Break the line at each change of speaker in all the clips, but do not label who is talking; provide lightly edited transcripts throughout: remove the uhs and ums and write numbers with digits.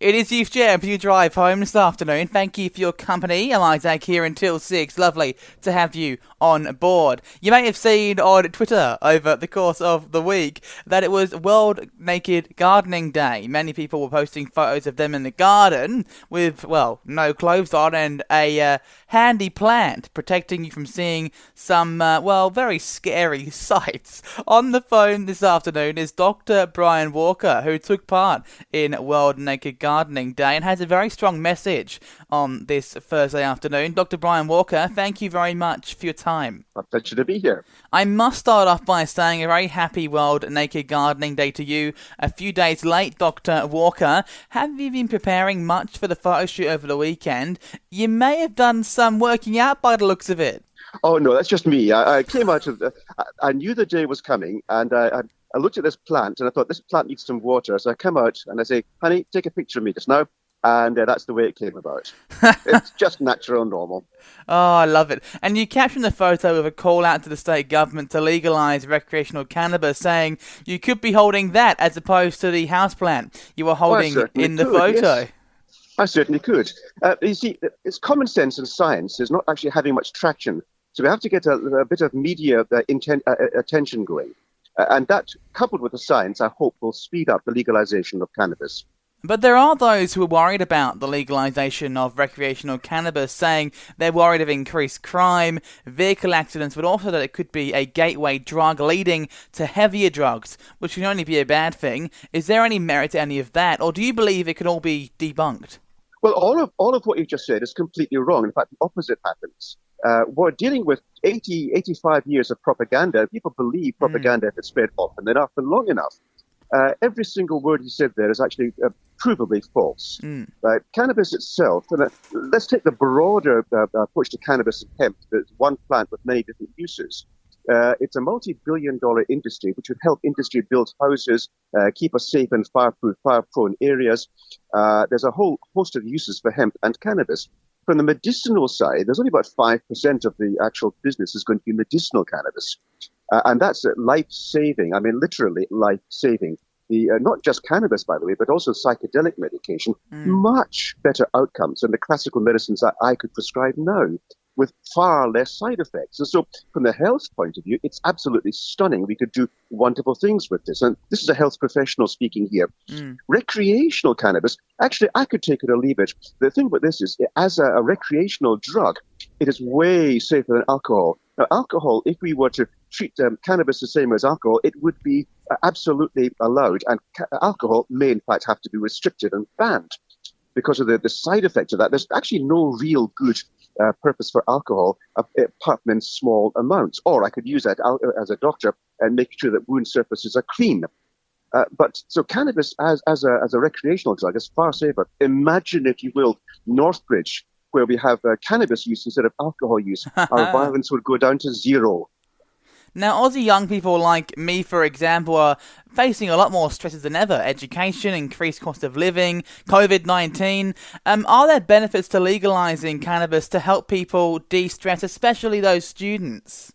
It is you, Jam, for your drive home this afternoon. Thank you for your company. I'm Isaac here until 6. Lovely to have you on board. You may have seen on Twitter over the course of the week that it was World Naked Gardening Day. Many people were posting photos of them in the garden with, well, no clothes on and a handy plant protecting you from seeing some, very scary sights. On the phone this afternoon is Dr. Brian Walker, who took part in World Naked Gardening Day and has a very strong message on this Thursday afternoon. Dr. Brian Walker, thank you very much for your time.
A pleasure to be here.
I must start off by saying a very happy World Naked Gardening Day to you. A few days late, Dr. Walker. Have you been preparing much for the photo shoot over the weekend? You may have done some working out by the looks of it.
Oh, no, that's just me. I came out of I knew the day was coming, and I looked at this plant, and I thought, this plant needs some water. So I come out, and I say, honey, take a picture of me just now. And that's the way it came about. It's just natural and normal.
Oh, I love it. And you captioned the photo with a call out to the state government to legalise recreational cannabis, saying you could be holding that as opposed to the houseplant you were holding in the photo.
Yes. I certainly could. You see, it's common sense and science is not actually having much traction. So we have to get a bit of media attention going. And that, coupled with the science, I hope will speed up the legalisation of cannabis.
But there are those who are worried about the legalisation of recreational cannabis, saying they're worried of increased crime, vehicle accidents, but also that it could be a gateway drug leading to heavier drugs, which can only be a bad thing. Is there any merit to any of that, or do you believe it can all be debunked?
Well, all of what you just said is completely wrong. In fact, the opposite happens. We're dealing with 85 years of propaganda. People believe propaganda if it's spread often enough and long enough. Every single word he said there is actually provably false. Cannabis itself, and let's take the broader approach to cannabis and hemp, that's one plant with many different uses. It's a multi-billion-dollar industry which would help industry build houses, keep us safe in fire-prone areas. There's a whole host of uses for hemp and cannabis. From the medicinal side, there's only about 5% of the actual business is going to be medicinal cannabis. And that's life-saving. I mean, literally life-saving. Not just cannabis, by the way, but also psychedelic medication. Much better outcomes than the classical medicines that I could prescribe now, with far less side effects. And so from the health point of view, it's absolutely stunning. We could do wonderful things with this. And this is a health professional speaking here. Recreational cannabis, actually, I could take it or leave it. The thing with this is, as a recreational drug, it is way safer than alcohol. Now, alcohol, if we were to treat cannabis the same as alcohol, it would be absolutely allowed. And alcohol may, in fact, have to be restricted and banned because of the side effects of that. There's actually no real good purpose for alcohol apart from in small amounts. Or I could use that as a doctor and make sure that wound surfaces are clean. So cannabis as a recreational drug is far safer. Imagine, if you will, Northbridge, where we have cannabis use instead of alcohol use. Our violence would go down to zero.
Now, Aussie young people like me, for example, are facing a lot more stresses than ever. Education, increased cost of living, COVID-19. Are there benefits to legalising cannabis to help people de-stress, especially those students?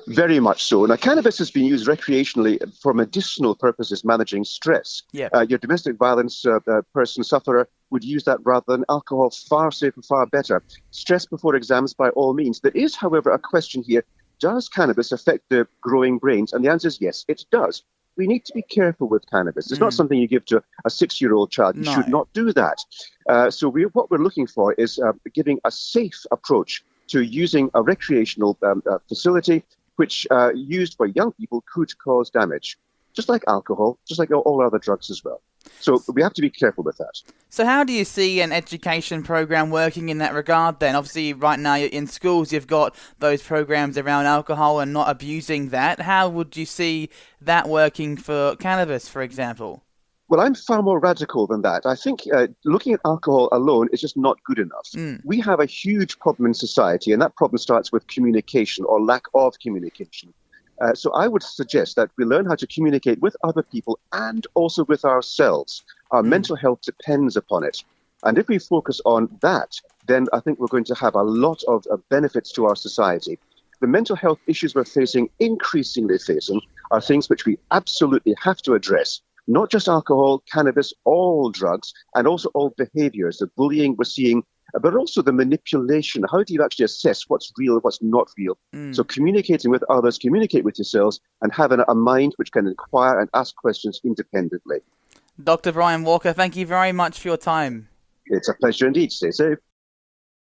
Very much so. Now, cannabis has been used recreationally for medicinal purposes, managing stress. Your domestic violence person, sufferer, would use that rather than alcohol. Far safer, far better. Stress before exams, by all means. There is, however, a question here. Does cannabis affect the growing brains? And the answer is yes, it does. We need to be careful with cannabis. It's not something you give to a 6-year-old child. You should not do that. So what we're looking for is giving a safe approach to using a recreational facility which, used for young people, could cause damage, just like alcohol, just like all other drugs as well. So we have to be careful with that.
So how do you see an education program working in that regard then? Obviously, right now in schools, you've got those programs around alcohol and not abusing that. How would you see that working for cannabis, for example?
Well, I'm far more radical than that. I think looking at alcohol alone is just not good enough. We have a huge problem in society, and that problem starts with communication or lack of communication. So I would suggest that we learn how to communicate with other people and also with ourselves. Our mental health depends upon it. And if we focus on that, then I think we're going to have a lot of benefits to our society. The mental health issues we're increasingly facing, are things which we absolutely have to address. not just alcohol, cannabis, all drugs, and also all behaviors, the bullying we're seeing, but also the manipulation. How do you actually assess what's real and what's not real? So communicating with others, communicate with yourselves, and having a mind which can inquire and ask questions independently.
Dr. Brian Walker, thank you very much for your time.
It's a pleasure indeed. Stay safe.